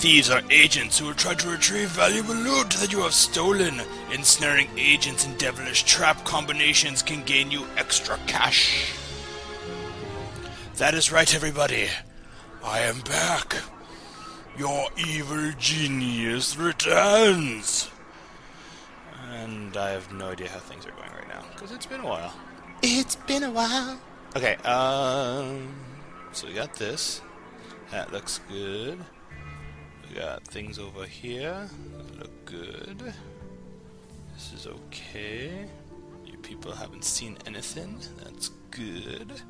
Thieves are agents who will try to retrieve valuable loot that you have stolen. Ensnaring agents in devilish trap combinations can gain you extra cash. That is right, everybody. I am back. Your evil genius returns. And I have no idea how things are going right now, because it's been a while. It's been a while. Okay, so we got this. That looks good. We got things over here that look good. This is okay. You people haven't seen anything. That's good.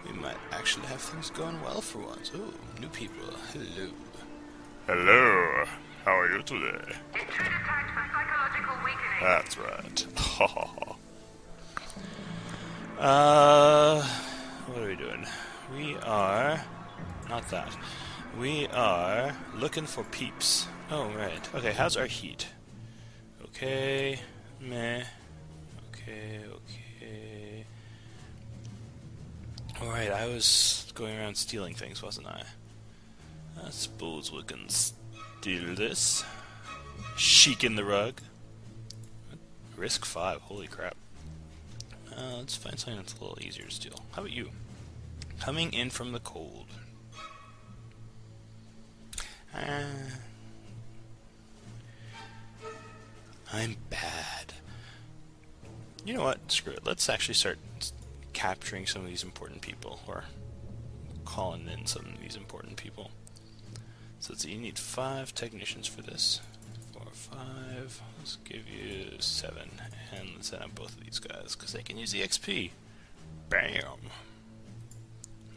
We might actually have things going well for once. Oh, new people. Hello. Hello. How are you today? Intruder tagged for psychological weakening. That's right. What are we doing? We are... Not that. We are looking for peeps. Oh, right. Okay, how's our heat? Okay. Meh. Okay. Alright, I was going around stealing things, wasn't I? I suppose we can steal this. Chic in the rug. Risk 5, holy crap. Let's find something that's a little easier to steal. How about you? Coming in from the cold. I'm bad. You know what? Screw it. Let's actually start capturing some of these important people, or calling in some of these important people. So let's see, you need 5 technicians for this. 4, 5. Let's give you 7, and let's set up both of these guys because they can use the XP. Bam.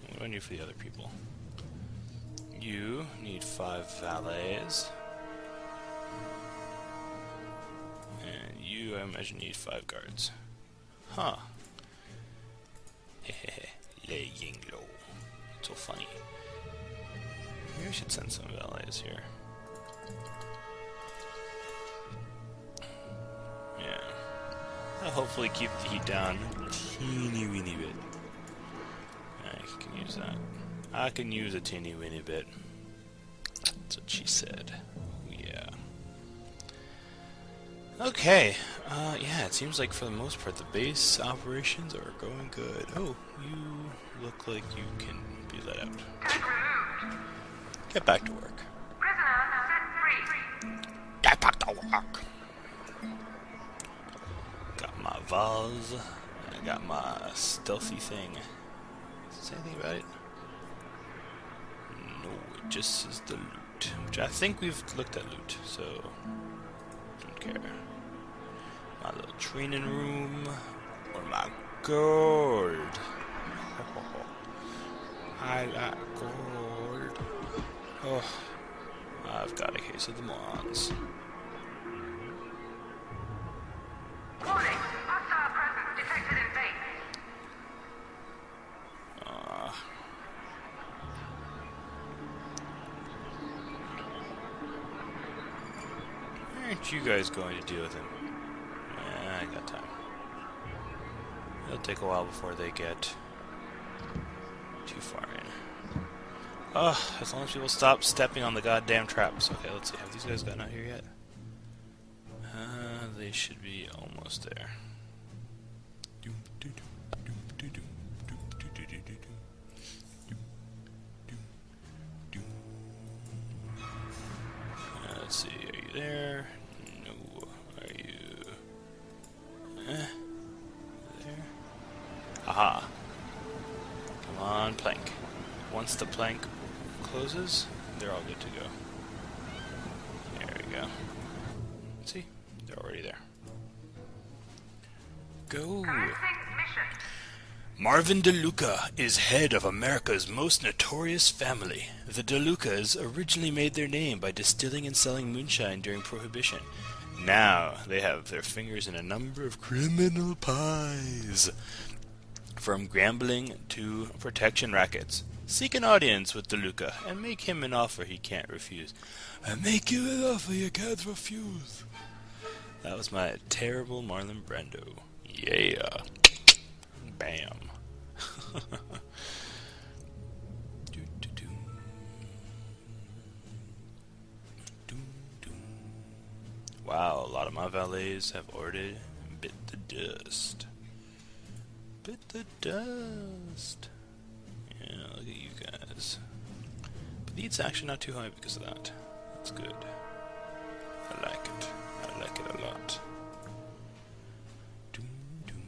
What do I need for the other people? You need 5 valets. And you, I imagine, need 5 guards. Huh. Hehehe. Laying low. So funny. Maybe I should send some valets here. Yeah. That'll hopefully keep the heat down a teeny weeny bit. I can use that. I can use a teeny weeny bit. That's what she said. Yeah. Okay. Yeah, it seems like for the most part the base operations are going good. Oh, you look like you can be let out. Get back to work. Prisoner set free. Get back to work. Got my vase. I got my stealthy thing. Does it say anything about it? No, it just says the loot. Which I think we've looked at loot, so don't care. My little training room. Or my gold. I got gold. Oh, I've got a case of the morons. Warning. Hostile presence detected in base. Aren't you guys going to deal with him? I got time. It'll take a while before they get too far in. As long as people stop stepping on the goddamn traps. Okay, let's see. Have these guys gotten out here yet? They should be almost there. Let's see. Are you there? No. Are you? There? Aha. Come on, plank. Once the plank closes, they're all good to go. There we go. See? They're already there. Go! Marvin DeLuca is head of America's most notorious family. The DeLucas originally made their name by distilling and selling moonshine during Prohibition. Now they have their fingers in a number of criminal pies. From gambling to protection rackets. Seek an audience with DeLuca and make him an offer he can't refuse. And make you an offer you can't refuse. That was my terrible Marlon Brando. Yeah. Bam. Wow, a lot of my valets have already bit the dust. Bit the dust. Yeah, look at you guys. But the heat's actually not too high because of that. That's good. I like it. I like it a lot. Doom, doom.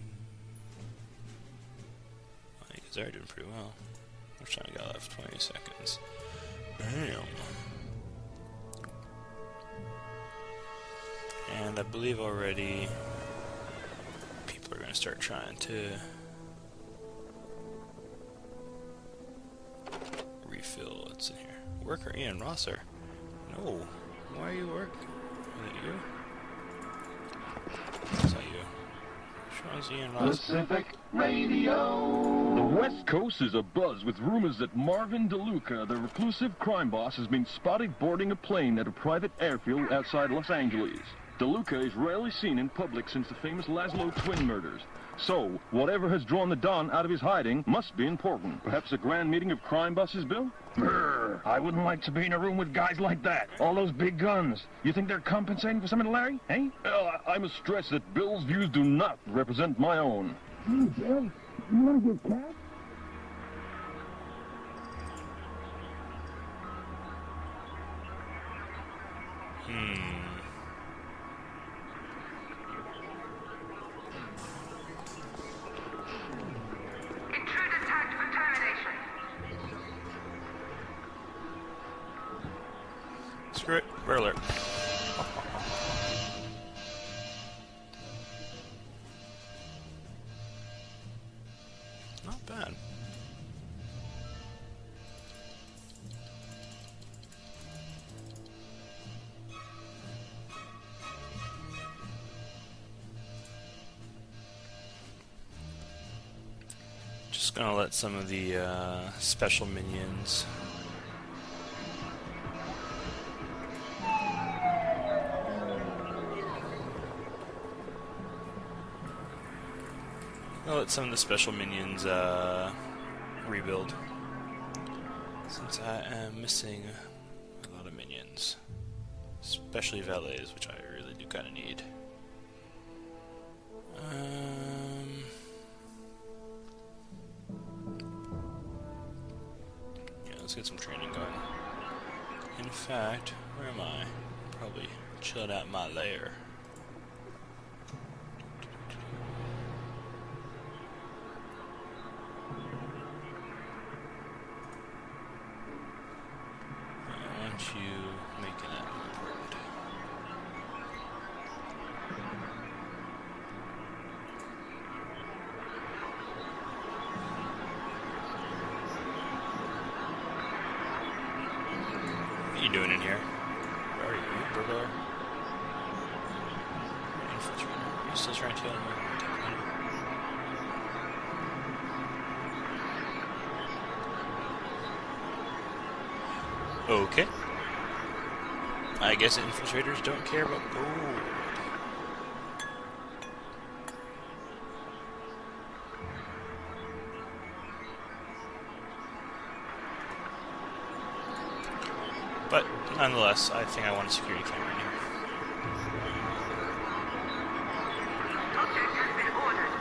Oh, you guys are doing pretty well. How much time I got left? 20 seconds. Bam! And I believe already people are going to start trying to refill what's in here. Worker Ian Rosser. No. Why are you working? Is it you? It's not you. Which one's Ian Rosser? Pacific Radio. The West Coast is abuzz with rumors that Marvin DeLuca, the reclusive crime boss, has been spotted boarding a plane at a private airfield outside Los Angeles. DeLuca is rarely seen in public since the famous Laszlo twin murders. So, whatever has drawn the Don out of his hiding must be important. Perhaps a grand meeting of crime bosses, Bill? Brr, I wouldn't like to be in a room with guys like that. All those big guns. You think they're compensating for something, Larry? Eh? Well, I must stress that Bill's views do not represent my own. Hey, Bill, you want to get cash? Intruder tagged for termination. Screw it. Red alert. Not bad. Just gonna let some of the special minions rebuild, since I am missing a lot of minions, especially valets, which I really do kind of need. Yeah, let's get some training going. In fact, where am I? Probably chilling out in my lair. You making that important. What are you doing in here? Where are you, burglar? Infiltrator. Are you still trying to kill him? Okay. I guess infiltrators don't care about gold. But nonetheless, I think I want a security camera in here. Object has been ordered.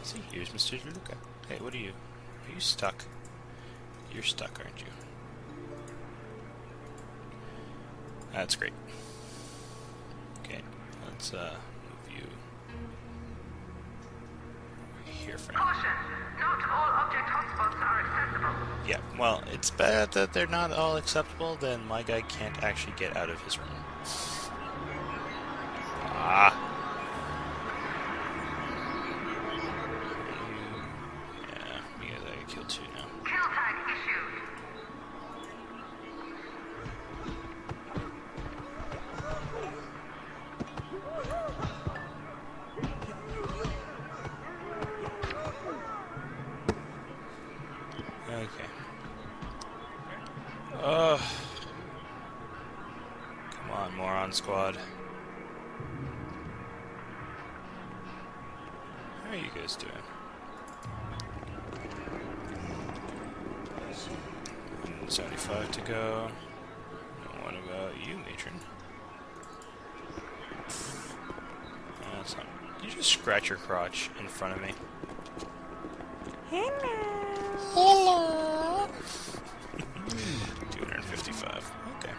See, here's Mr. DeLuca. Hey, what are you? Are you stuck? You're stuck, aren't you? That's great. Okay, let's move you over here for now. Caution! Not all object hotspots are accessible. Yeah, well, it's bad that they're not all acceptable, then my guy can't actually get out of his room. Ah. Yeah, because I got killed too now. Kill tag issued. Okay. on, moron squad. How are you guys doing? 175 to go. And what about you, matron? That's not. You just scratch your crotch in front of me. Hello. 255. Okay.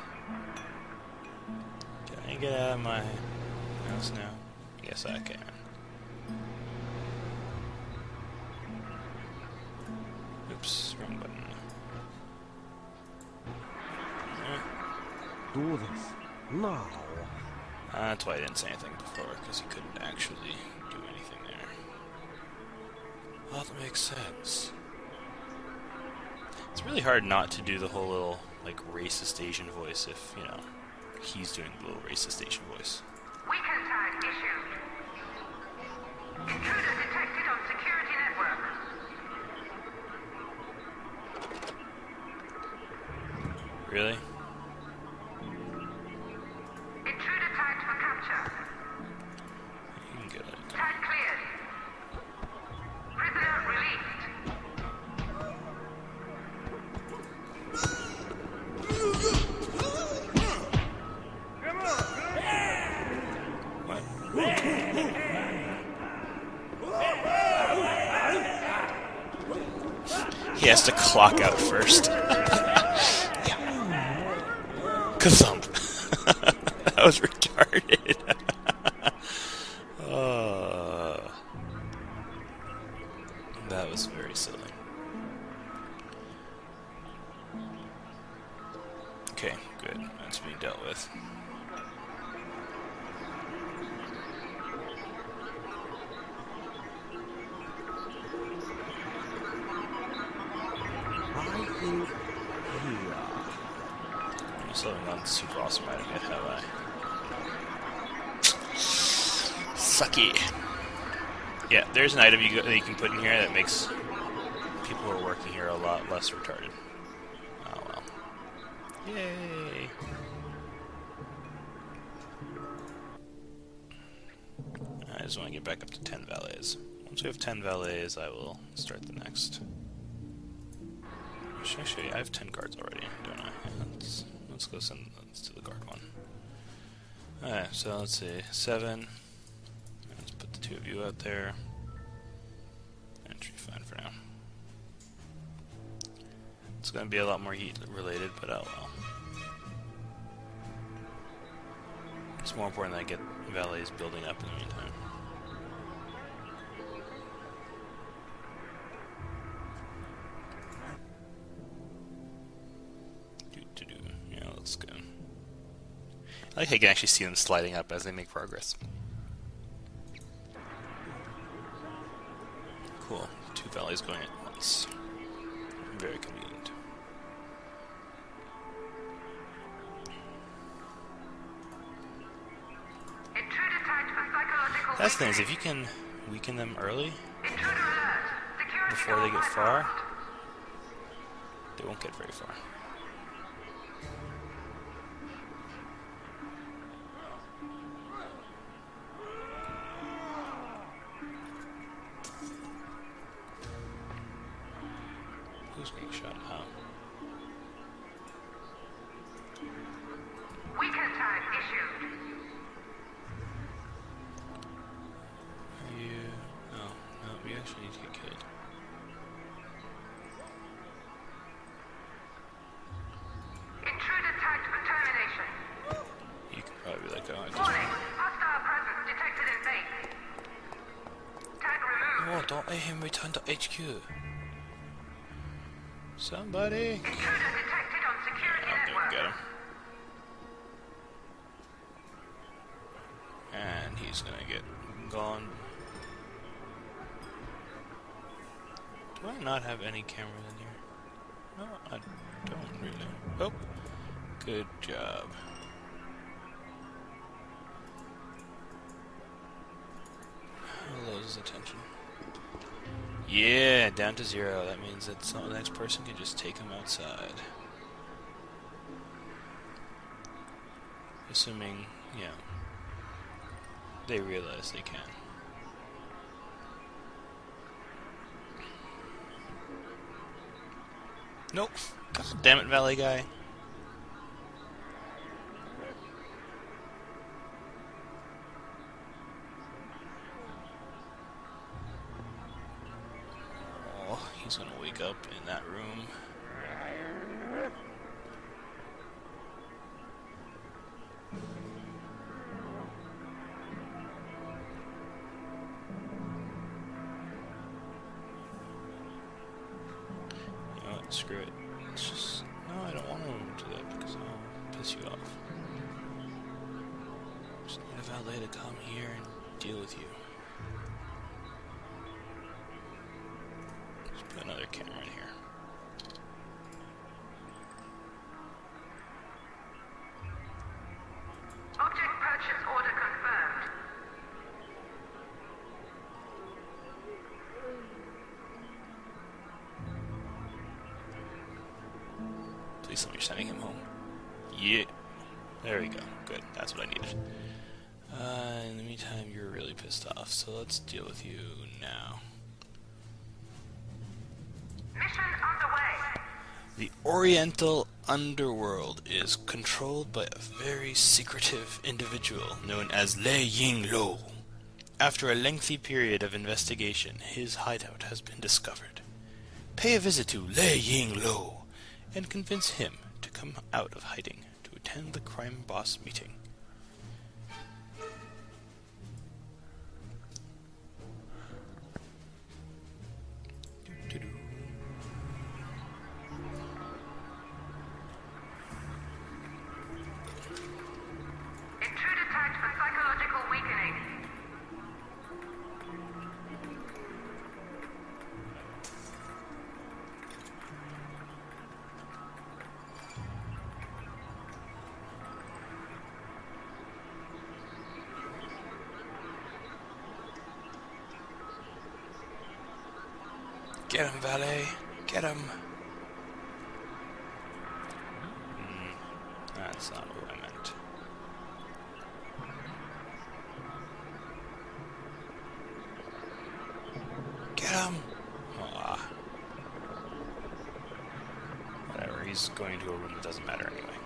Can I get out of my house now? Yes, I can. Oops, wrong button. Do this now. That's why I didn't say anything before, because he couldn't actually do anything there. Well, that makes sense. It's really hard not to do the whole little, like, racist Asian voice if, you know, he's doing the little racist Asian voice. Weekend tag issued. Intruder detected on security network. Really? Intruder tagged for capture. You can get it. Tag cleared. Prisoner released. What? He has to clock out first. Kazump. That was retarded. That was very silly. Okay, good. That's being dealt with. I think here. I'm still not super awesome at it yet, have I? Sucky. Yeah, there's an item that you can put in here that makes people who are working here a lot less retarded. Oh well. Yay! I just want to get back up to 10 valets. Once we have 10 valets, I will start the next. Should I show you? I have 10 cards already, don't I? Yeah, let's go let's do the guard one. Alright, so let's see. 7. Let's put the 2 of you out there. Entry fine for now. It's going to be a lot more heat related, but oh well. It's more important that I get valets building up in the meantime. Yeah, let's go. I like how you can actually see them sliding up as they make progress. Cool. 2 valets going at once. Very convenient. Intruder tagged for psychological That's the thing, is weakening. if you can weaken them early, Intruder alert. Security before they get guard far, bypassed. they won't get very far. Who's getting shot? How? Weekend tag issued. Are you... Oh, no, we actually need to get killed. Intruder tagged for termination. You could probably be like, oh, I just... Warning. Hostile presence detected in base. Tag removed. Oh, don't let him return to HQ. Somebody! Intruder detected on security Oh, there we network. got him. And he's gonna get gone. Do I not have any cameras in here? No, I don't really. Oh, good job. I'll lose his attention. Yeah, down to 0. That means that the next person can just take him outside. Assuming, you know, they realize they can. Nope. God damn it, Valley guy. Oh, he's gonna wake up in that room. You know what? Screw it. It's just... No, I don't want to do that because I'll piss you off. Just need a valet to come here and deal with you. Just put another camera in here. Object purchase order confirmed. Please tell me you're sending him home. Yeah. There we go. Good. That's what I needed. In the meantime, you're really pissed off, so let's deal with you now. Mission underway. The Oriental Underworld is controlled by a very secretive individual known as Lei Ying Lo. After a lengthy period of investigation, his hideout has been discovered. Pay a visit to Lei Ying Lo and convince him to come out of hiding to attend the crime boss meeting. Intruder tagged for psychological weakening. Get him, valet. Get him. That's not what I meant. Get him! Ah. Whatever, he's going to a room that doesn't matter anyway.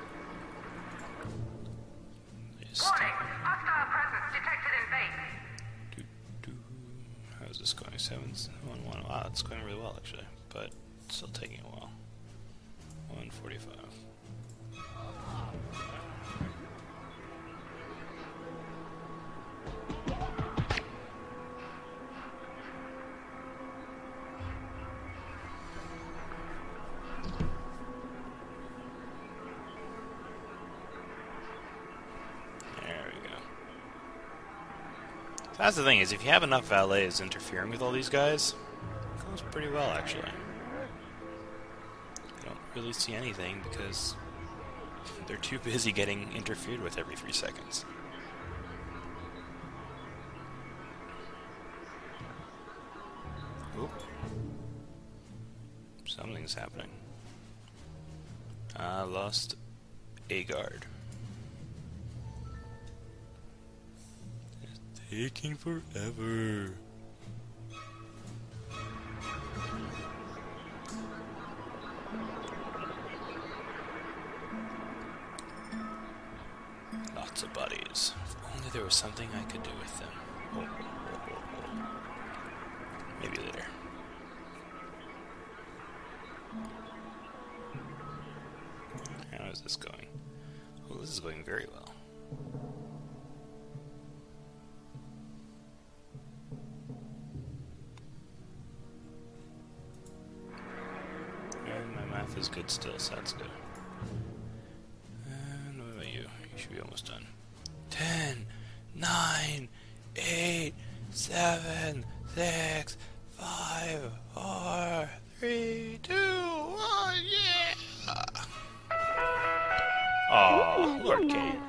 Just Warning! Hostile presence detected in base. How's this going? 7-1-1. Wow, it's going really well actually, but still taking a while. 145. That's the thing, is if you have enough valets interfering with all these guys, it goes pretty well, actually. You don't really see anything because they're too busy getting interfered with every 3 seconds. Oop. Something's happening. I lost a guard. Taking forever. Lots of bodies. If only there was something I could do with them. Oh. Maybe later. How is this going? Oh, this is going very well. Is good still, so that's good. And what about you? You should be almost done. 10, 9, 8, 7, 6, 5, 4, 3, 2, 1, yeah! Oh, Lord Kane.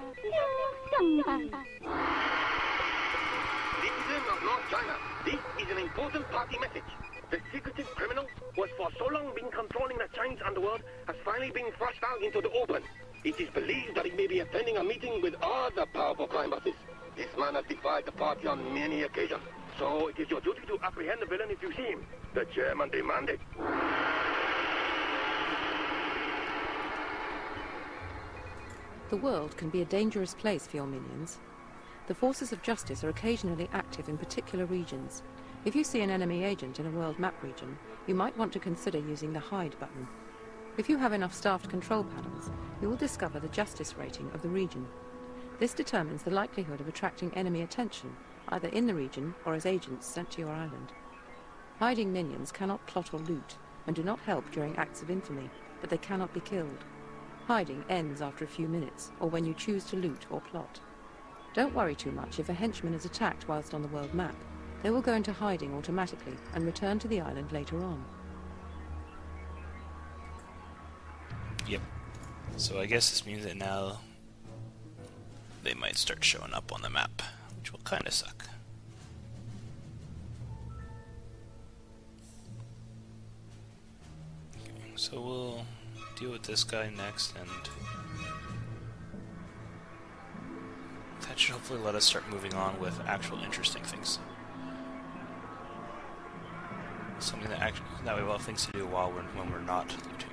Citizens of North China, this is an important party message. The secretive criminal who has for so long been controlling the Chinese underworld has finally been thrust out into the open. It is believed that he may be attending a meeting with other powerful crime bosses. This man has defied the party on many occasions. So it is your duty to apprehend the villain if you see him. The chairman demanded. The world can be a dangerous place for your minions. The forces of justice are occasionally active in particular regions. If you see an enemy agent in a world map region, you might want to consider using the hide button. If you have enough staffed control panels, you will discover the justice rating of the region. This determines the likelihood of attracting enemy attention, either in the region or as agents sent to your island. Hiding minions cannot plot or loot, and do not help during acts of infamy, but they cannot be killed. Hiding ends after a few minutes, or when you choose to loot or plot. Don't worry too much if a henchman is attacked whilst on the world map. They will go into hiding automatically and return to the island later on. Yep. So I guess this means that now they might start showing up on the map, which will kind of suck. Okay, so we'll deal with this guy next, and that should hopefully let us start moving on with actual interesting things. Something that we have a lot of things to do when we're not looting.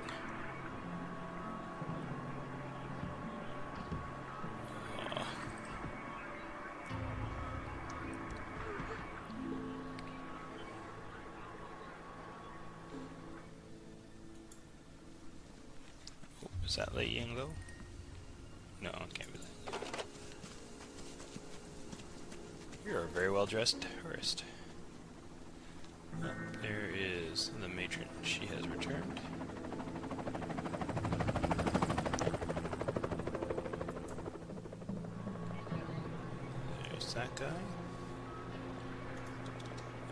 Is that Lei Yinglo? No, it can't be that. You're a very well-dressed tourist. Oh, there is the matron. She has returned. There's that guy.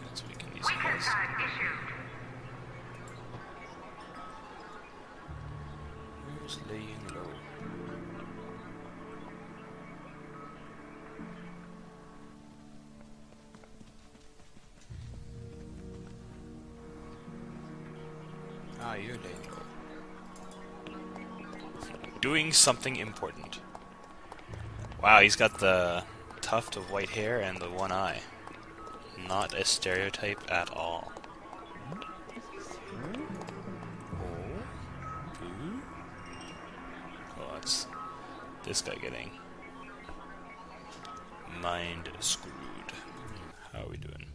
Let's weaken these guys. Where's laying low? Ah, you're laying low. Doing something important. Wow, he's got the tuft of white hair and the one eye. Not a stereotype at all. This guy getting mind screwed. How are we doing?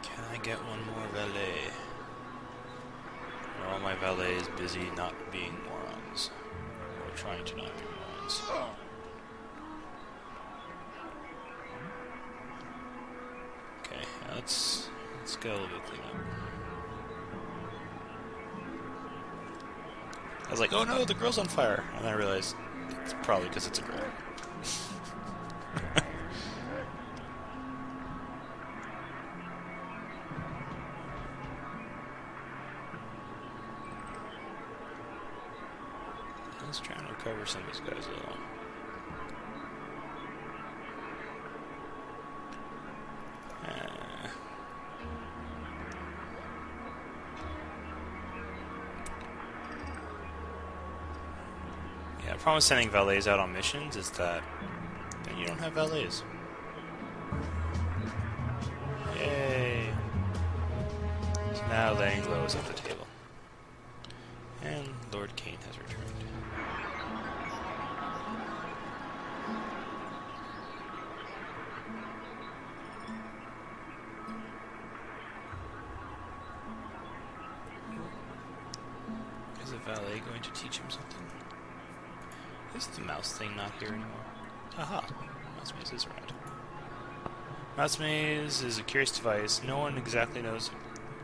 Can I get one more valet? Are all my valets busy not being morons? Or trying to not be morons? Okay, let's get a little bit clean up. I was like, oh no, the girl's on fire. And then I realized it's probably because it's a girl. Let's try and recover some of these guys a little. Yeah, the problem with sending valets out on missions is that then you don't have valets. Yay! So now Lang Low is at the table. And Lord Kane has returned. Is a valet going to teach him something? Is the mouse thing not here anymore? Aha! Mouse maze is around. Mouse maze is a curious device. No one exactly knows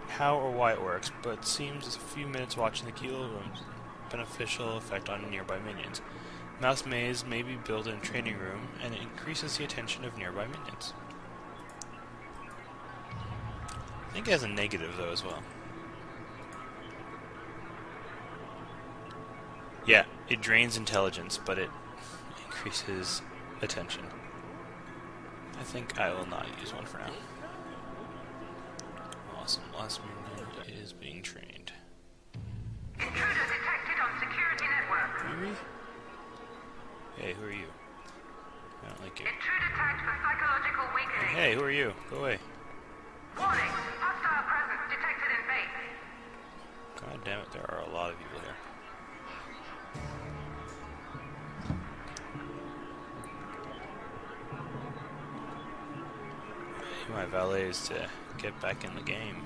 how or why it works, but seems a few minutes watching the kilo room's beneficial effect on nearby minions. Mouse maze may be built in a training room, and it increases the attention of nearby minions. I think it has a negative though as well. Yeah, it drains intelligence, but it increases attention. I think I will not use one for now. Awesome, last minion is being trained. Intruder detected on security Hey, who are you? Go away. Warning, hostile presence detected in base. God damn it, there are a lot of people here. My valet is to get back in the game.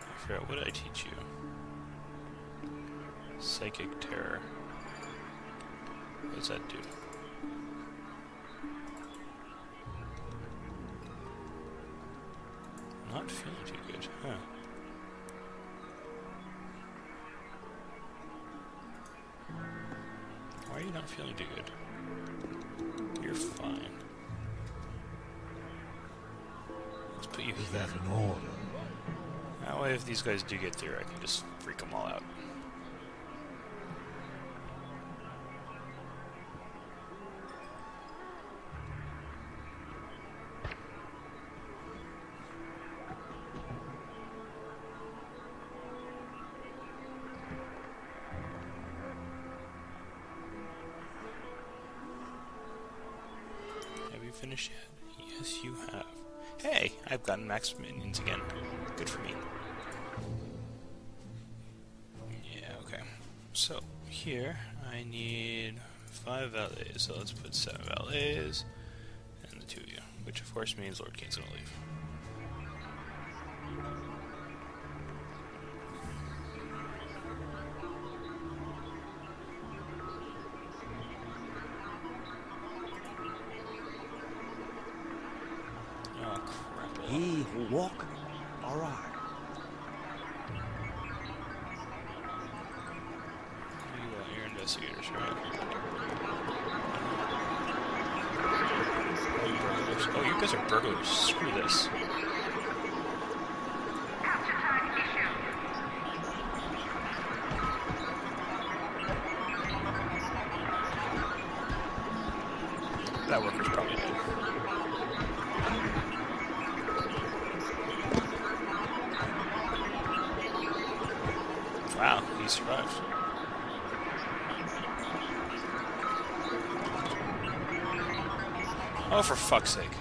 I forgot, what did I teach you? Psychic terror. What does that do? Not feeling too good, huh? Why are you not feeling too good? You're fine. Let's put you Is here. that an order? That way if these guys do get through, I can just freak them all out. Have you finished yet? Yes, you have. Hey, I've gotten max minions again. Good for me. Yeah, okay. So, here, I need 5 valets. So let's put 7 valets and the 2 of you. Which, of course, means Lord King's gonna leave. Oh, crap. He who walk aright. You're investigators, right? Oh, you guys are burglars. Screw this. Capture tag issued. That worker's probably dead. Wow, he survived. Oh, for fuck's sake.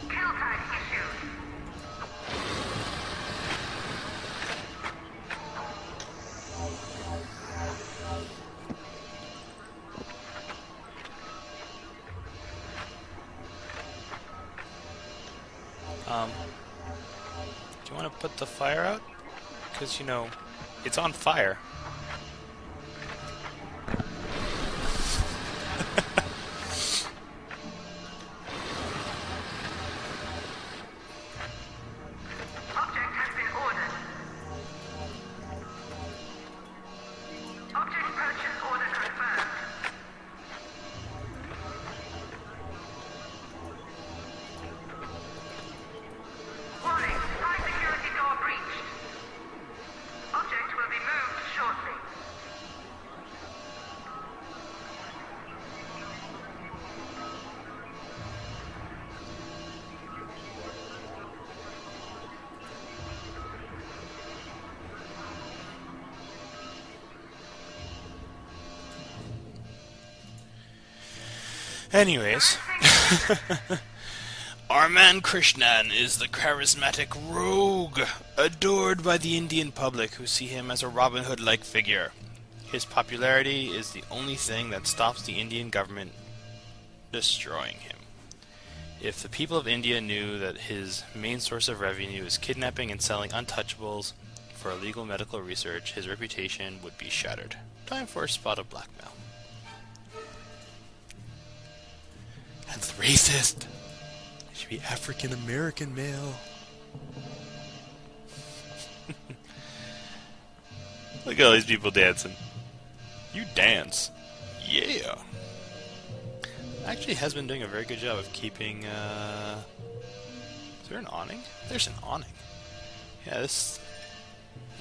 Kill tag issued. Do you want to put the fire out? Because, you know, it's on fire. Object has been ordered. Object purchase order confirmed. Warning, high security door breached. Object will be moved shortly. Anyways. Our man Krishnan is the charismatic rogue, adored by the Indian public who see him as a Robin Hood-like figure. His popularity is the only thing that stops the Indian government destroying him. If the people of India knew that his main source of revenue is kidnapping and selling untouchables for illegal medical research, his reputation would be shattered. Time for a spot of blackmail. That's racist. It should be African American male. Look at all these people dancing. You dance. Yeah. Actually has been doing a very good job of keeping, is there an awning? There's an awning. Yeah, this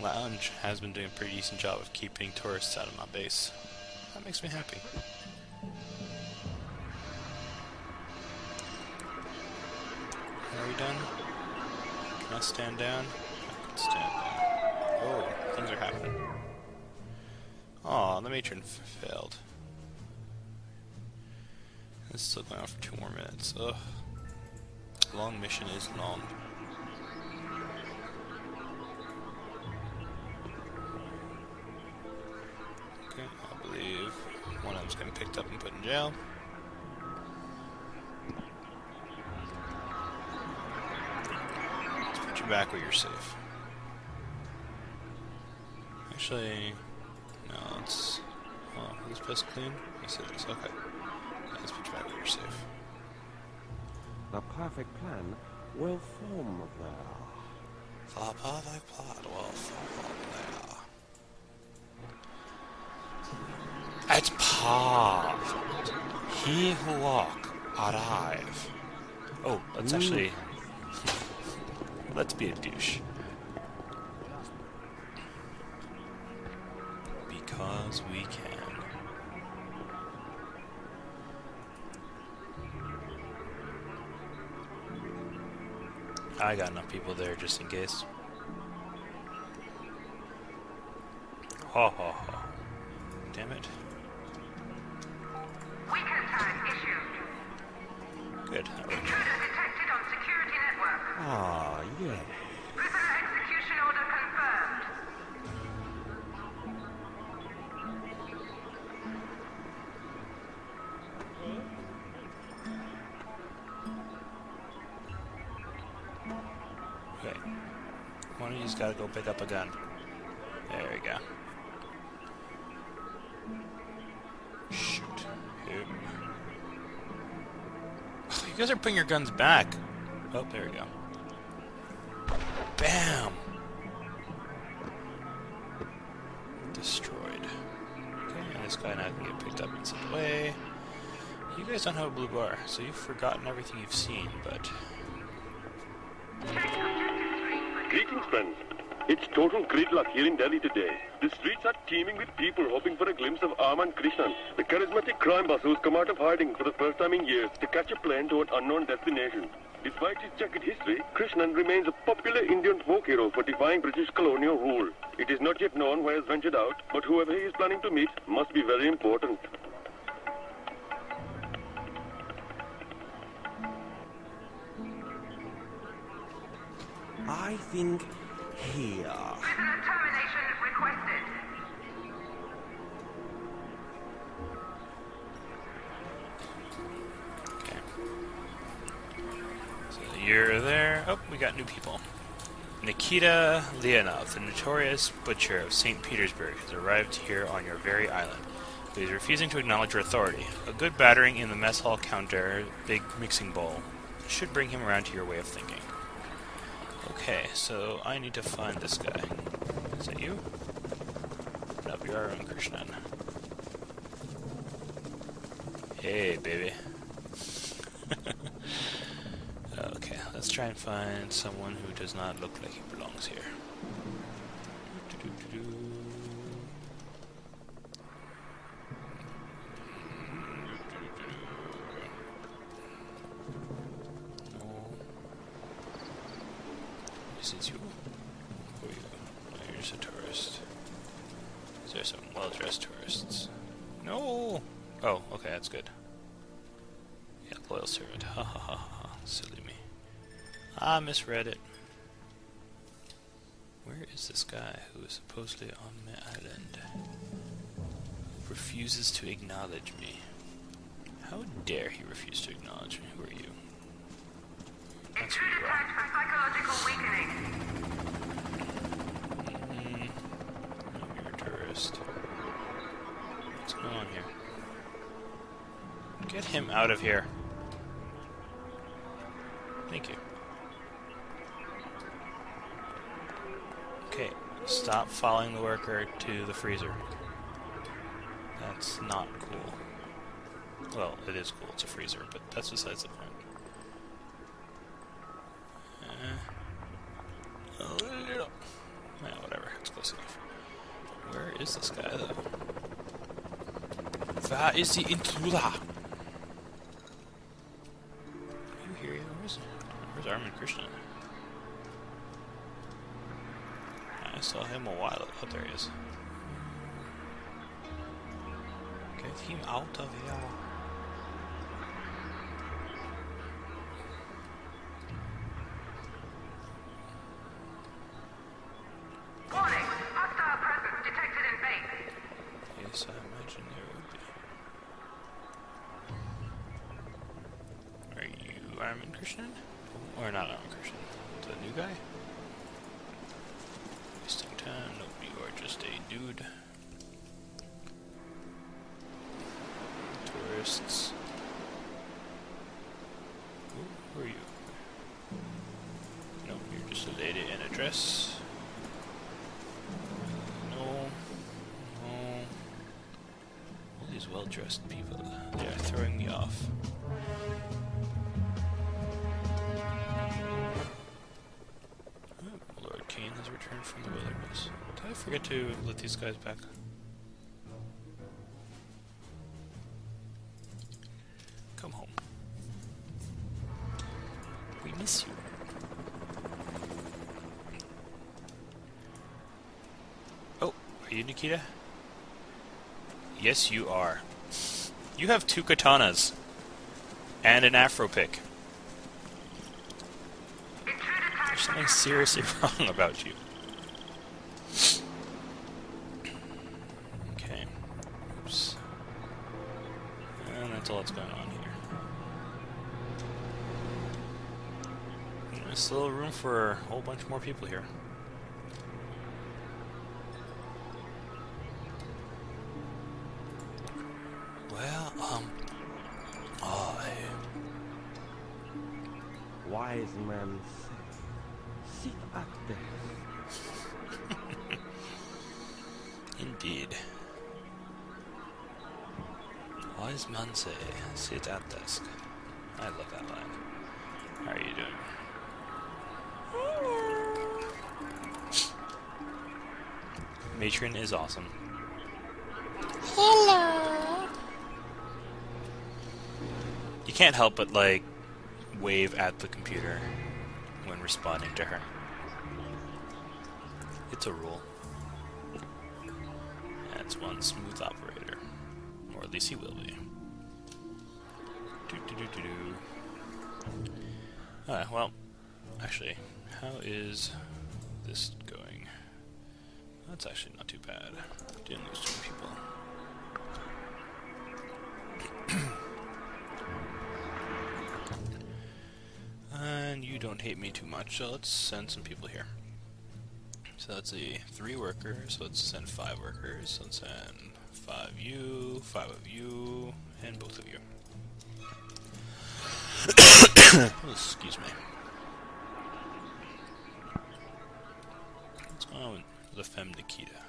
Lounge has been doing a pretty decent job of keeping tourists out of my base. That makes me happy. Are we done? Can I stand down? I could stand down. Oh, things are happening. Aw, the matron failed. It's still going on for 2 more minutes. Ugh. Long mission is long. Okay, I believe one of them's getting picked up and put in jail. Let's put you back where you're safe. Actually, no, it's... Oh, is this place clean? Yes, it is. Okay. Let's put you back where you're safe. The perfect plan will form there. The perfect plan will form there. It's perfect. He who walk, arrive. Oh, let's actually... let's be a douche. Because we can. I got enough people there just in case. Ha ha ha. Damn it. Weekend tag issued. Good. Intruder detected on security network. Ah, yes. Prisoner execution order confirmed. Okay. One of you's gotta go pick up a gun. There we go. Shoot. Here. Oh, you guys are putting your guns back. Oh, there we go. Bam! Destroyed. Okay, and this guy now can get picked up and sent away. You guys don't have a blue bar, so you've forgotten everything you've seen, but... Greetings, friends. It's total gridlock here in Delhi today. The streets are teeming with people hoping for a glimpse of Arman Krishnan, the charismatic crime boss who's come out of hiding for the first time in years to catch a plane to an unknown destination. Despite his checkered history, Krishnan remains a popular Indian folk hero for defying British colonial rule. It is not yet known where he has ventured out, but whoever he is planning to meet must be very important. I think here. Prisoner termination requested. Okay. So you're there. Oh, we got new people. Nikita Leonov, the notorious butcher of St. Petersburg, has arrived here on your very island. But he's refusing to acknowledge your authority. A good battering in the mess hall counter, big mixing bowl, should bring him around to your way of thinking. Okay, so I need to find this guy. Is that you? No, you are on Krishnan. Hey, baby. Okay, let's try and find someone who does not look like he belongs here. Is it you? Who are you? Oh, you're just a tourist. There are some well-dressed tourists. No! Oh, okay, that's good. Yeah, loyal servant. Ha ha ha ha. Silly me. I misread it. Where is this guy who is supposedly on my island? Refuses to acknowledge me. How dare he refuse to acknowledge me? Who are you? That's who Intruder you are. tagged for psychological weakening. No, you're a tourist. What's going on here? Get him out of here. Thank you. Okay, stop following the worker to the freezer. That's not cool. Well, it is cool, it's a freezer, but that's besides the point. Oh, yeah, whatever, it's close enough. Where is this guy, though? Where is the intruder? Are you here? Where's Armin Krishna? I saw him a while ago. Oh, there he is. Get him out of here. Warning! Hostile presence detected in base. Yes, I imagine there would be. Are you Armin Krishnan? Or not Armin Krishnan? The new guy? Wasting time. Nope, you are just a dude. Tourists. Ooh, who are you? Nope, you're just a lady in a dress. No. All these well-dressed people. They are throwing me off. Lord Kane has returned from the wilderness. Did I forget to let these guys back? Come home. We miss you. Oh, are you Nikita? Yes, you are. You have 2 katanas. And an afro pick. There's something seriously wrong about you. Okay. Oops. And that's all that's going on here. There's still room for a whole bunch more people here. Well, Wise man say, sit at desk. Indeed. Wise man say, sit at desk. I love that line. How are you doing? Matron is awesome. Hello. You can't help but, like, wave at the computer when responding to her. It's a rule. That's one smooth operator. Or at least he will be. Alright, well, actually, how is this going? That's actually not too bad. Didn't lose too many people. And you don't hate me too much, so let's send some people here. So that's 3 workers, so let's send 5 workers. Let's send 5 you, 5 of you, and both of you. Oh, excuse me. What's going on with the femme Nikita?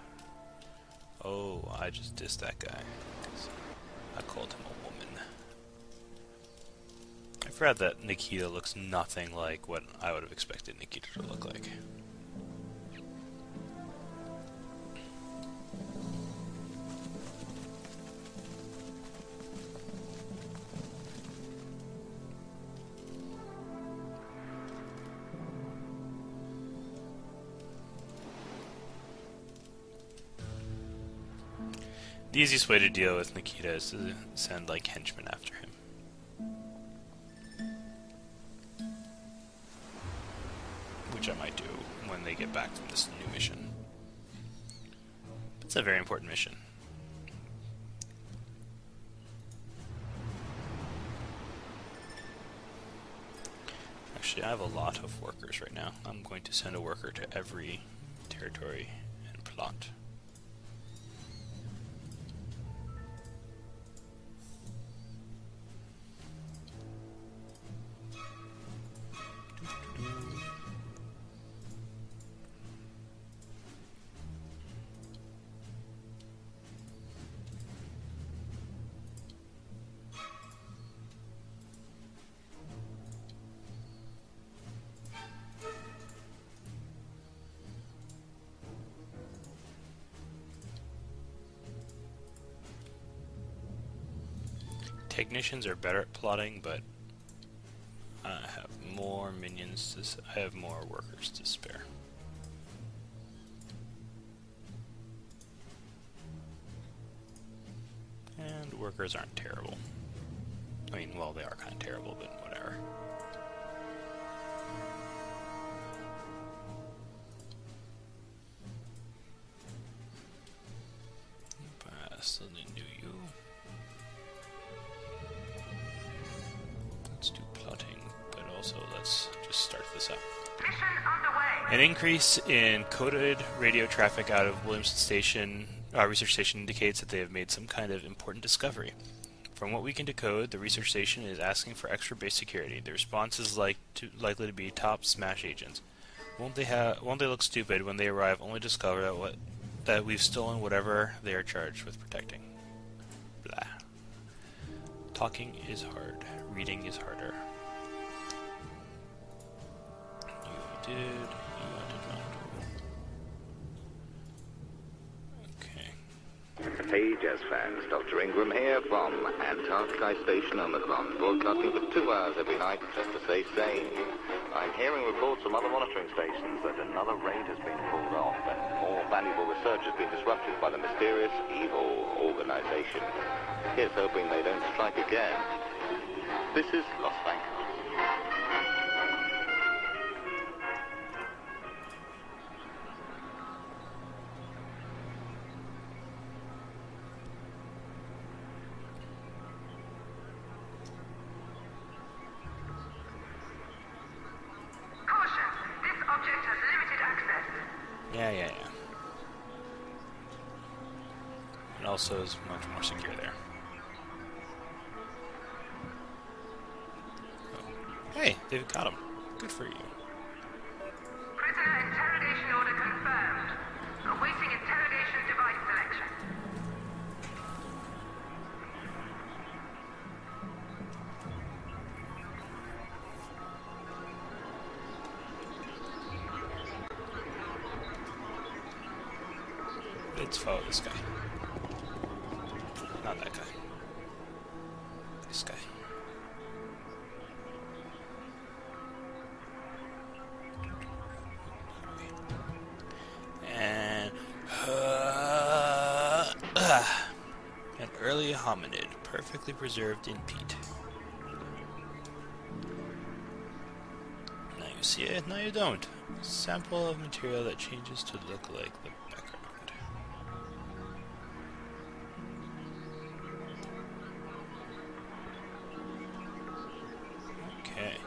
Oh, I just dissed that guy. I called him a woman. I forgot that Nikita looks nothing like what I would have expected Nikita to look like. The easiest way to deal with Nikita is to send, like, henchmen after him. Which I might do when they get back from this new mission. It's a very important mission. Actually, I have a lot of workers right now. I'm going to send a worker to every territory and plot. technicians are better at plotting, but I have more minions I have more workers to spare. And workers aren't terrible. I mean, well, they are kind of terrible, but whatever. Still didn't do you. Let's do plotting, but also let's just start this up. Mission underway. An increase in coded radio traffic out of Williamson Station, research station indicates that they have made some kind of important discovery. From what we can decode, the research station is asking for extra base security. The response is likely to be top smash agents. Won't they look stupid when they arrive only to discover that we've stolen whatever they are charged with protecting? Blah. Talking is hard. Reading is harder. You did not. Okay. Hey Jazz fans, Dr. Ingram here from Antarctica Station Omicron, broadcasting for 2 hours every night just to stay sane. I'm hearing reports from other monitoring stations that another raid has been pulled off and more valuable research has been disrupted by the mysterious evil organization. Here's hoping they don't strike again. This is Los Bancos. Yeah. It also is much more secure there. Oh. Hey, they've got him. Good for you. Prisoner interrogation order confirmed. Awaiting interrogation device selection. Let's follow this guy. Not that guy. This guy. And an early hominid, perfectly preserved in peat. Now you see it, now you don't. Sample of material that changes to look like the background. Okay.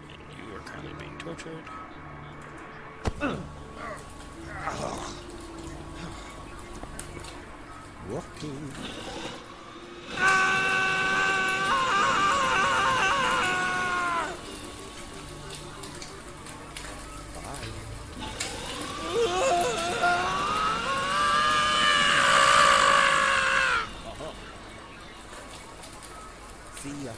And you are currently being tortured. Walking. See ya.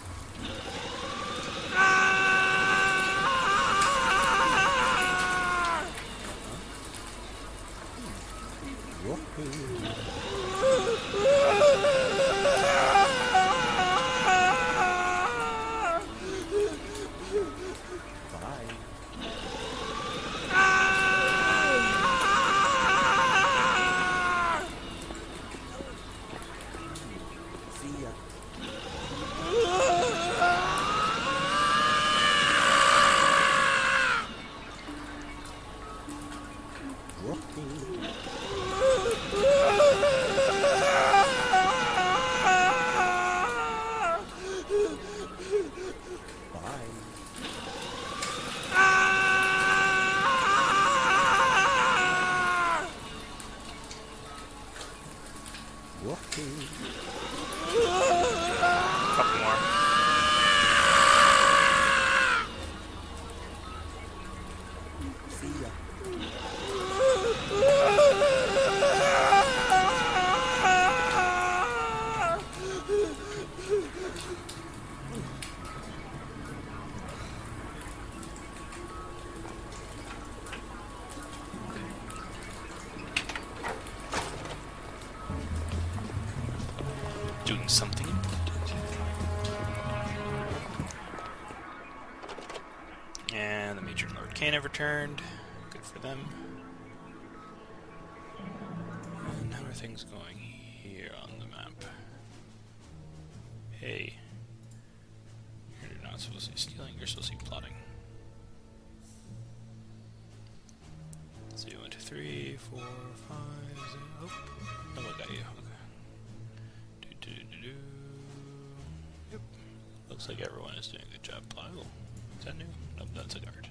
Couple more. See ya. Arcane have returned. Good for them. And how are things going here on the map? Hey. You're not supposed to be stealing, you're supposed to be plotting. Let's see, 1, 2, 3, 4, 5, 6. Oh, no, I got you. Okay. Yep. Looks like everyone is doing a good job. Oh, is that new? Nope, that's a guard.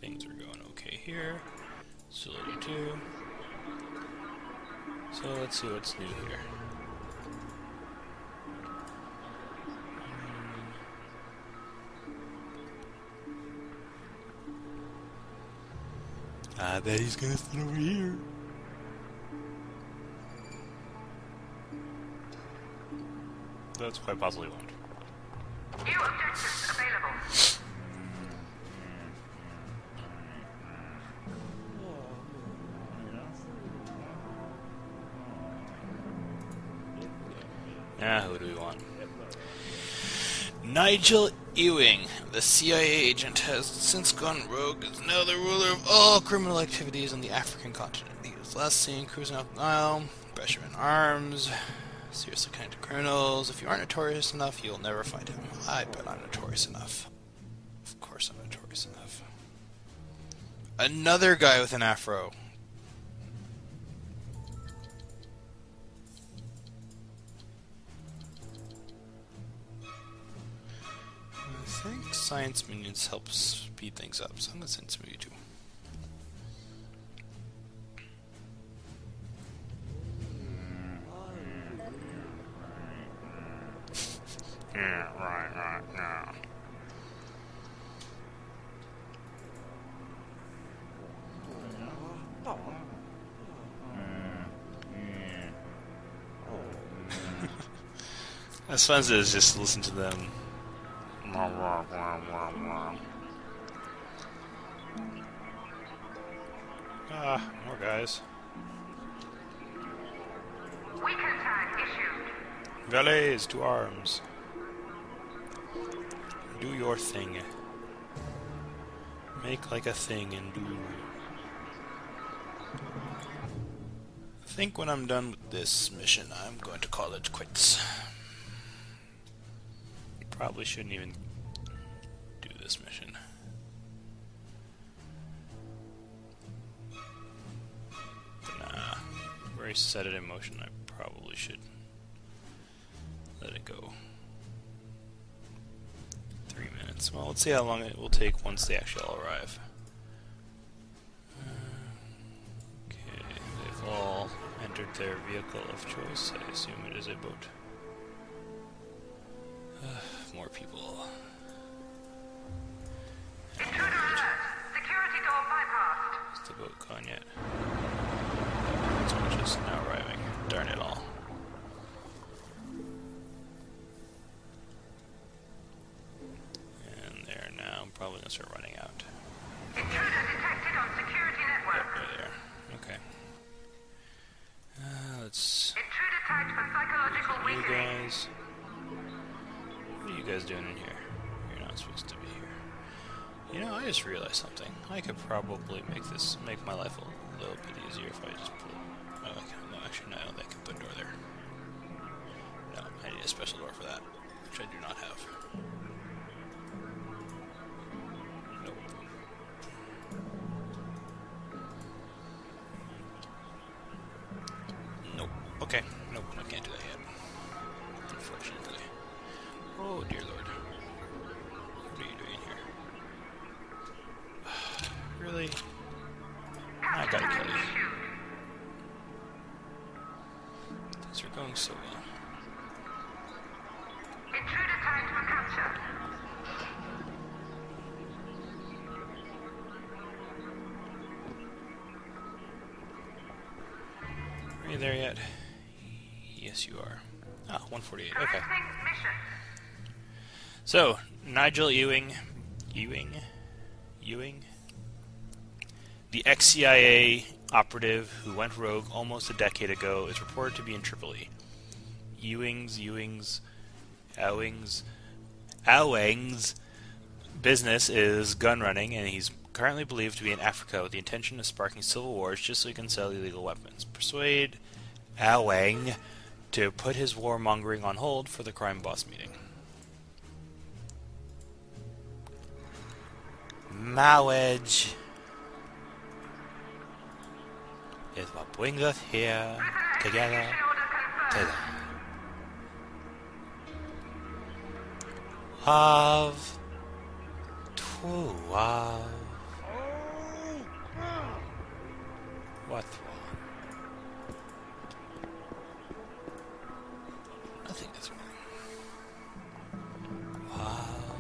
Things are going okay here. Facility 2. So let's see what's new here. I bet he's gonna sit over here. That's quite possibly one. New objectives available. Who do we want? Nigel Ewing, the CIA agent, has since gone rogue, is now the ruler of all criminal activities on the African continent. He was last seen cruising up the Nile, pressure in arms, seriously connected criminals. If you aren't notorious enough, you'll never find him. I bet I'm notorious enough. Of course I'm notorious enough. Another guy with an afro. I think science minions help speed things up, so I'm going to send some of you too. Yeah, right, yeah. As fun as it is just to listen to them. Ah, more guys. Weaken tag issued. Valets to arms. Do your thing. Make like a thing and do. I think when I'm done with this mission, I'm going to call it quits. Probably shouldn't even do this mission. Nah, I've already set it in motion. I probably should let it go. 3 minutes. Well, let's see how long it will take once they actually all arrive. Okay, they've all entered their vehicle of choice. I assume it is a boat. More people. Intruder alert! Security door bypassed. Is the boat gone yet? It's just now arriving. Darn it all. And there now. I'm probably gonna start running out. Intruder detected on security network. Yep, right there. Okay. Let's. Intruder tagged for psychological You weakening. guys. What are you guys doing in here? You're not supposed to be here. You know, I just realized something. I could probably make my life a little bit easier if I just put. Oh, no, actually, no, I don't think I can put a door there. No, I need a special door for that, which I do not have. Nope. Nope. Okay. Nope, I can't do that yet. Unfortunately. Oh, dear Lord. What are you doing here? Really? I gotta kill you. Things are going so well. Intruder tagged for capture. Are you there yet? Yes, you are. Ah, 148. Okay. Commencing mission. So, Nigel Ewing, the ex-CIA operative who went rogue almost a decade ago, is reported to be in Tripoli. Ewing's business is gun running, and he's currently believed to be in Africa with the intention of sparking civil wars just so he can sell illegal weapons. Persuade Ewing to put his warmongering on hold for the crime boss meeting. Marriage is what brings us here together today. Love, true love. What's wrong? Nothing is wrong. Love,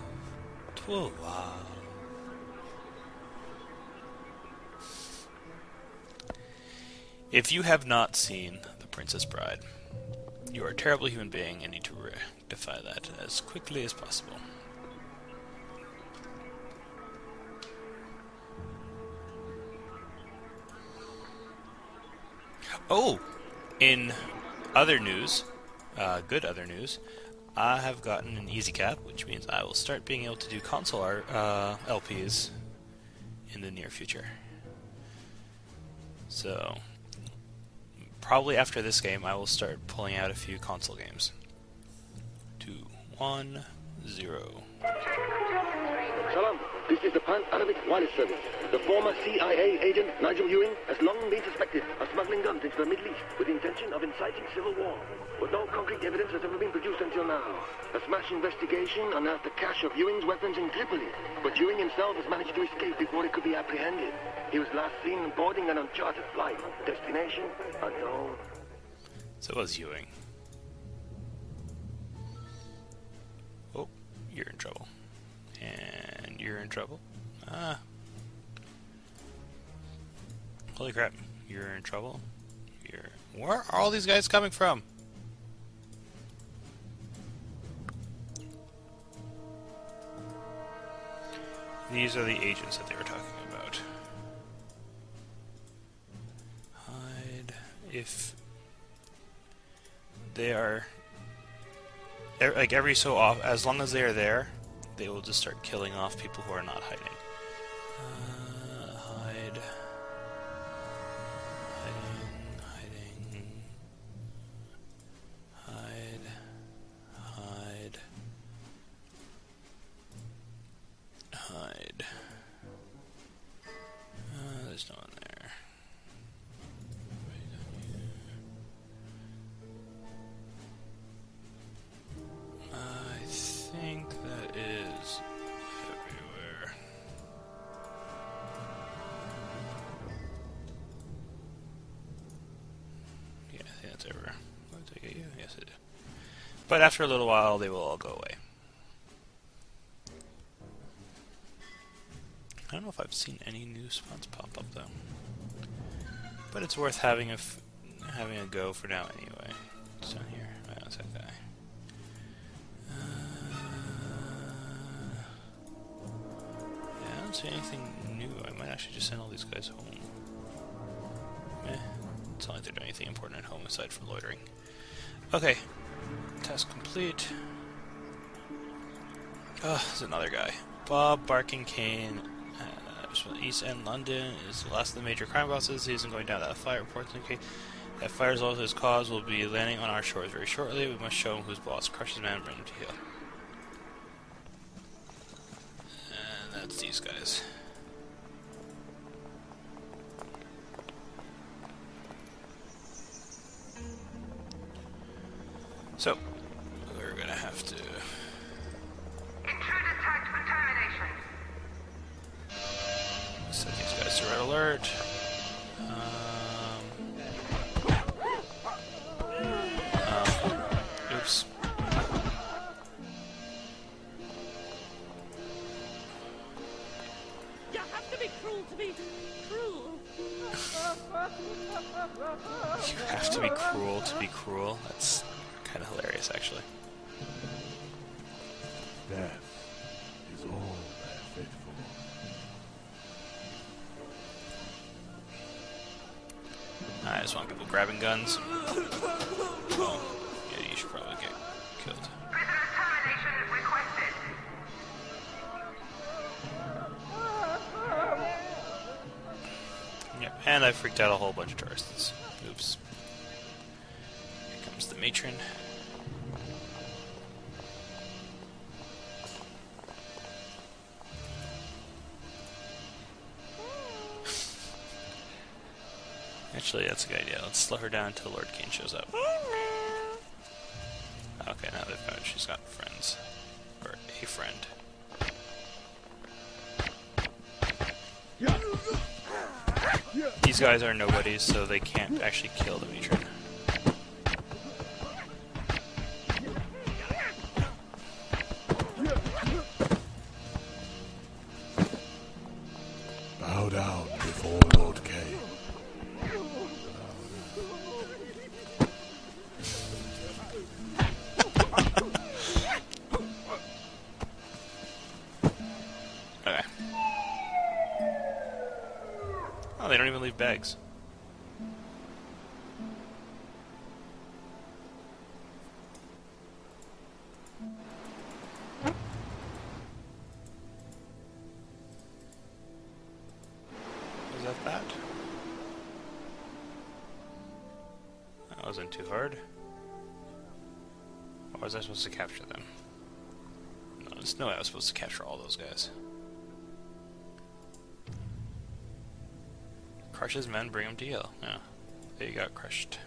true love. If you have not seen The Princess Bride, you are a terrible human being and need to rectify that as quickly as possible. Oh! In other news, good other news, I have gotten an easy cap, which means I will start being able to do console LPs in the near future. So, probably after this game, I will start pulling out a few console games. 2, 1, 0. Shalom, this is the Pan-Arabic Wireless Service. The former CIA agent Nigel Ewing has long been suspected of smuggling guns into the Middle East with the intention of inciting civil war. But no concrete evidence has ever been produced until now. A smash investigation unearthed a cache of Ewing's weapons in Tripoli, but Ewing himself has managed to escape before he could be apprehended. He was last seen boarding an uncharted flight. Destination unknown. So was Ewing. Oh, you're in trouble. And you're in trouble. Holy crap. You're in trouble. Where are all these guys coming from? These are the agents that they were talking about. Hide. If they are... like every so often, as long as they are there, they will just start killing off people who are not hiding. Hide. Hiding. Hide. Hide. Hide. There's no one there. I think that is everywhere. Yeah, I think that's everywhere. Did I get you? Yes, I did. But after a little while, they will all go away. I don't know if I've seen any new spots pop up though, but it's worth having a go for now anyway. It's down here. Oh, that's that guy. Yeah, I don't see anything new. I might actually just send all these guys home. It's not like they're doing anything important at home aside from loitering. Okay, task complete. Oh, there's another guy. Bob Barking Kane. From East End London is the last of the major crime bosses. He isn't going down that flight. Reports indicate that fire is also his cause. Will be landing on our shores very shortly. We must show him who's boss. Crush his man and bring him to heel. And that's these guys. So we're gonna have to. Intruder tagged for termination. Set these guys to red alert. Oops. You have to be cruel to be cruel. You have to be cruel to be cruel. That's kind of hilarious, actually. Death is all they're fit for. I just want people grabbing guns. Oh, yeah, you should probably get killed. Prisoner termination requested. Yep, and I freaked out a whole bunch of tourists. Oops. Here comes the matron. Actually, that's a good idea. Let's slow her down until Lord Kane shows up. Okay, now they've got, she's got friends. Or a friend. These guys are nobodies, so they can't actually kill the matron. Bow down before Lord Kane. Okay. Oh, they don't even leave bags. Was that that? That wasn't too hard. Or was I supposed to capture them? No, there's no way I was supposed to capture all those guys. Crush his men, bring him to Yale. Yeah, they got crushed.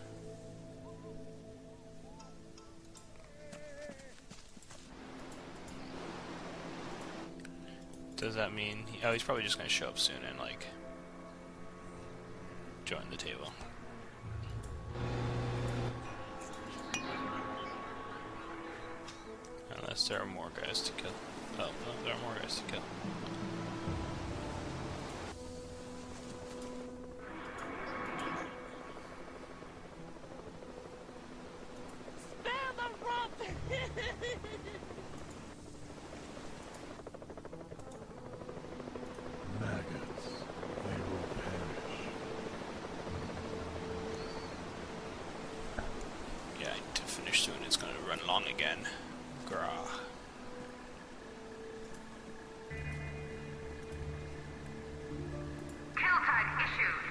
Does that mean... oh, he's probably just going to show up soon and, like, join the table. Unless there are more guys to kill. Oh, no, there are more guys to kill. Spare the rod! Maggots, they will perish. Yeah, I need to finish soon. It's going to run long again. Grah. Kill tag issued.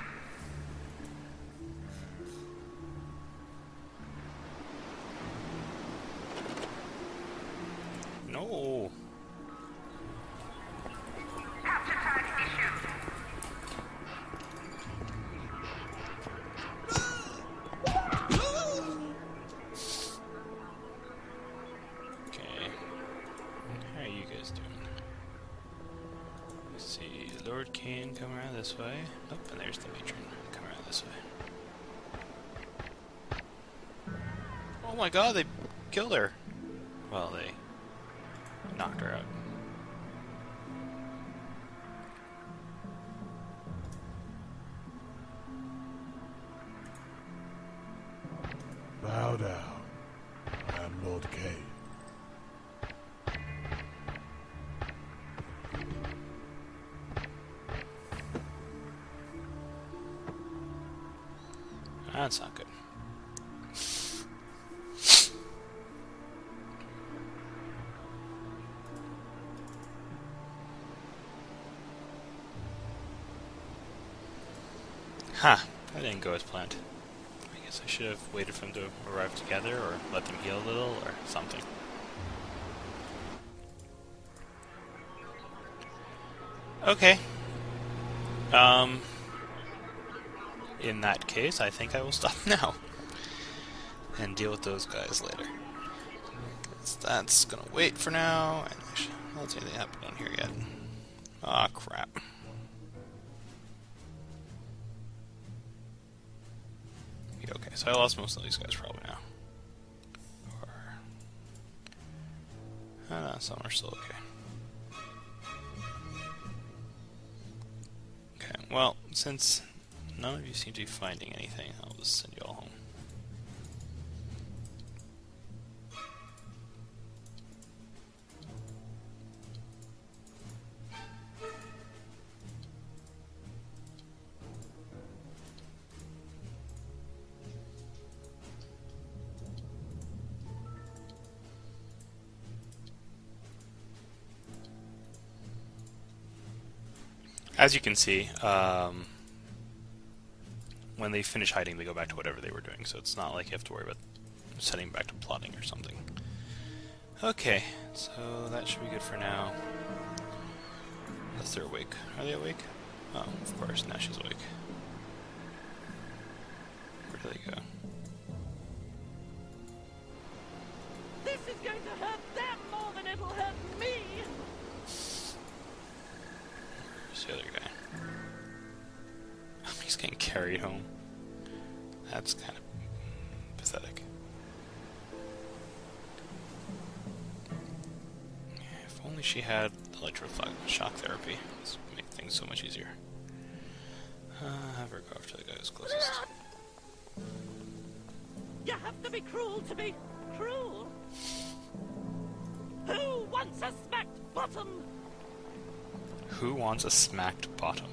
No. Capture tag issued. Okay. How are you guys doing? Let's see. Lord Kane, come around this way. Oh, and there's the matron. Come around this way. Oh my god, they killed her. Well, they knocked her out. Bow down. I am Lord Kane. That's not good. Huh. That didn't go as planned. I guess I should have waited for them to arrive together, or let them heal a little, or something. Okay. In that case, I think I will stop now. And deal with those guys later. That's gonna wait for now, and actually, I don't see anything happen down here yet. Ah, crap. Yeah, okay, so I lost most of these guys probably now. Or... some are still okay. Okay, well, since none of you seem to be finding anything, I'll just send you all home. as you can see, when they finish hiding, they go back to whatever they were doing, so it's not like you have to worry about setting back to plotting or something. Okay, so that should be good for now. Unless they're awake. Are they awake? Oh, of course, now she's awake. Where do they go? This is going to hurt them more than it'll hurt me. Where's the other guy? He's getting carried home. That's kind of pathetic. If only she had electroshock therapy. This would make things so much easier. Have her go after the guy who's closest. You have to be cruel to be cruel. Who wants a smacked bottom? Who wants a smacked bottom?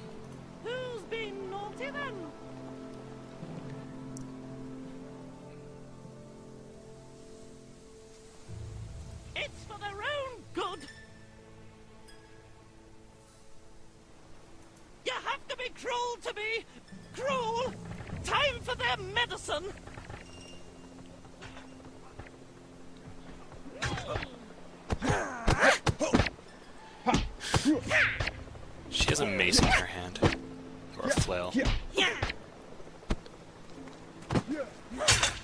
Who's been naughty then? It's for their own good. You have to be cruel to be cruel. Time for their medicine. She has a mace in her hand. Or a flail.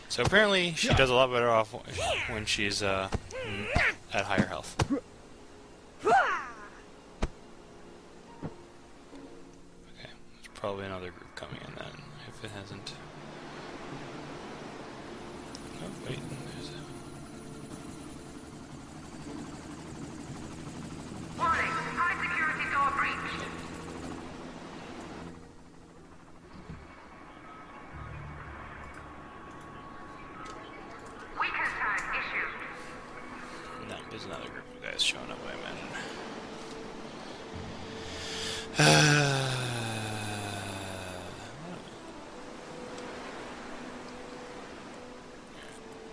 So apparently she does a lot better off when she's at higher health. Okay, there's probably another group coming in then, if it hasn't. Oh, wait, there's a... Warning, high security door breached. Weaken tag issued. No, there's another group of guys showing up, I imagine.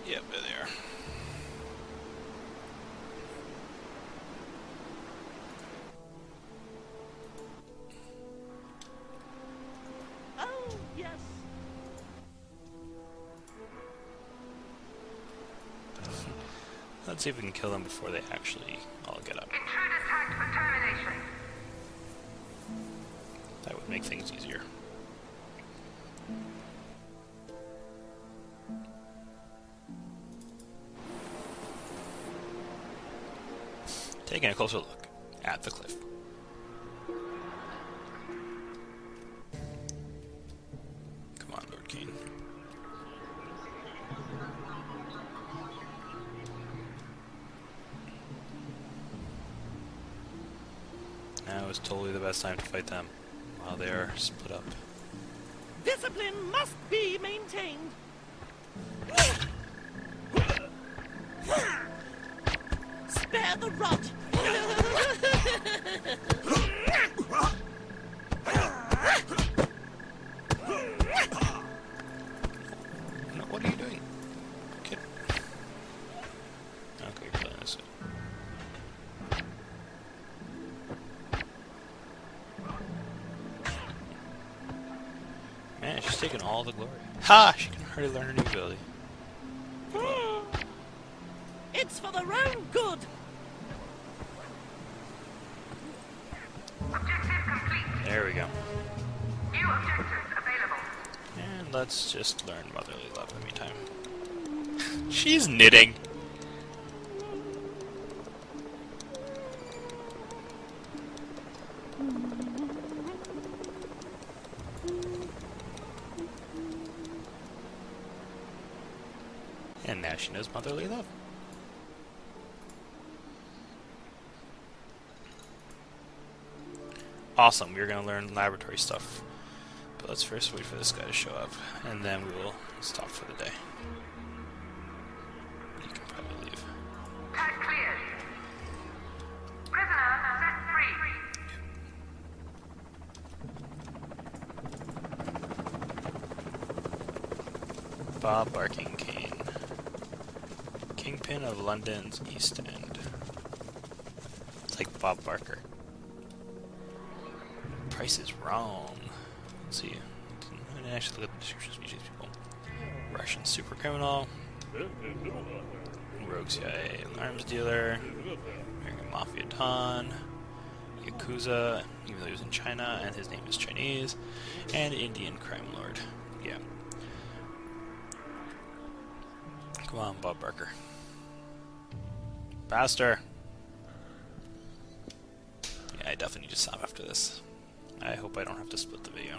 Yep, there they are. Oh, yes. Let's see if we can kill them before they actually all get up. Intruder tagged for termination. That would make things easier. Taking a closer look at the cliff. Come on, Lord Kane. Now is totally the best time to fight them, while they are split up. Discipline must be maintained. Spare the rod. No, what are you doing? Kid. Okay, you're killing us. Man, she's taking all the glory. Ha! She can hardly learn her new ability. It's for their own good. Objective complete. There we go. New objectives available. And let's just learn motherly love in the meantime. She's knitting. And now she knows motherly love. Awesome, we're going to learn laboratory stuff. But let's first wait for this guy to show up, and then we will stop for the day. You can probably leave. Tag cleared. Prisoner set free. Bob Barking Kane. Kingpin of London's East End. It's like Bob Barker. price is wrong. Let's see. I didn't actually look at the descriptions of each of these people. Russian super criminal. Rogue CIA arms dealer. American Mafia Don. Yakuza, even though he was in China, and his name is Chinese. And Indian crime lord. Yeah. Come on, Bob Barker. Faster! Yeah, I definitely need to stop after this. I hope I don't have to split the video.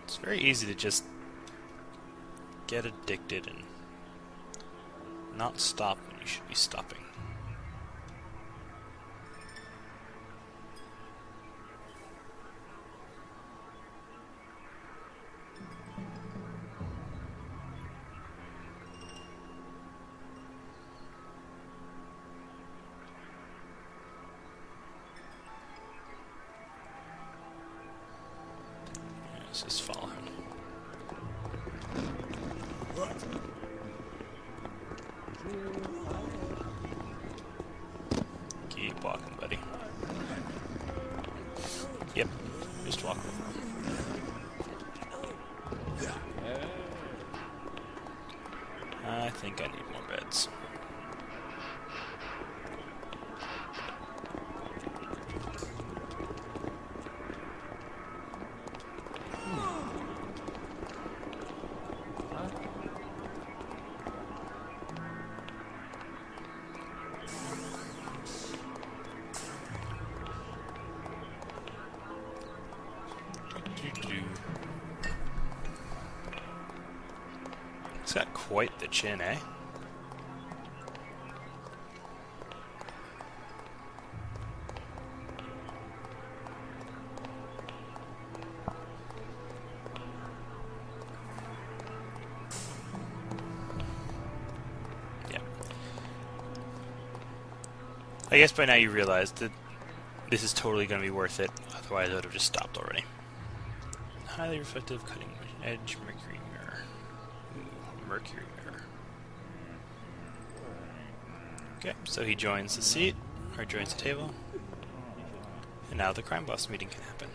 It's very easy to just get addicted and not stop when you should be stopping. Let's just follow him. Keep walking, buddy. Yep, just walk over. I think I need more beds. He's got quite the chin, eh? Yeah. I guess by now you realize that this is totally going to be worth it, otherwise I would have just stopped already. Highly reflective cutting edge mercury mirror. Ooh, mercury mirror. Okay, so he joins the seat, or joins the table, and now the crime boss meeting can happen.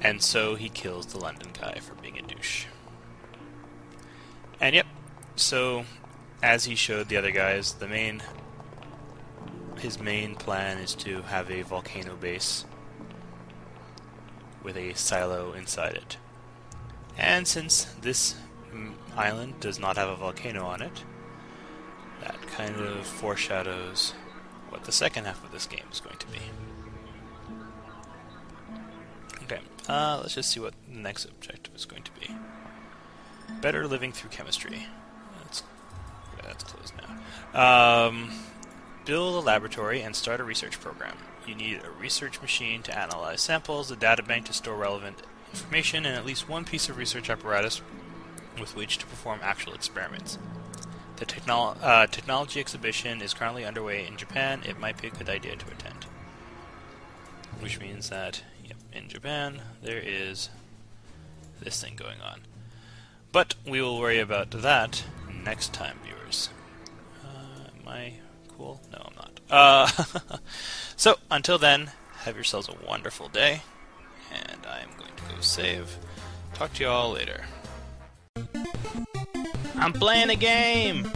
And so he kills the London guy for being a douche. And yep, so as he showed the other guys, his main plan is to have a volcano base with a silo inside it. And since this island does not have a volcano on it, that kind of foreshadows what the second half of this game is going to be. Okay, let's just see what the next objective is going to be. Better living through chemistry. That's closed now. Build a laboratory and start a research program. You need a research machine to analyze samples, a data bank to store relevant information, and at least one piece of research apparatus with which to perform actual experiments. The technology exhibition is currently underway in Japan. It might be a good idea to attend. Which means that, yep, in Japan, there is this thing going on. But we will worry about that next time, viewers. Am I cool? No, I'm not. So, until then, have yourselves a wonderful day, and I'm going to go save. Talk to you all later. I'm playing a game!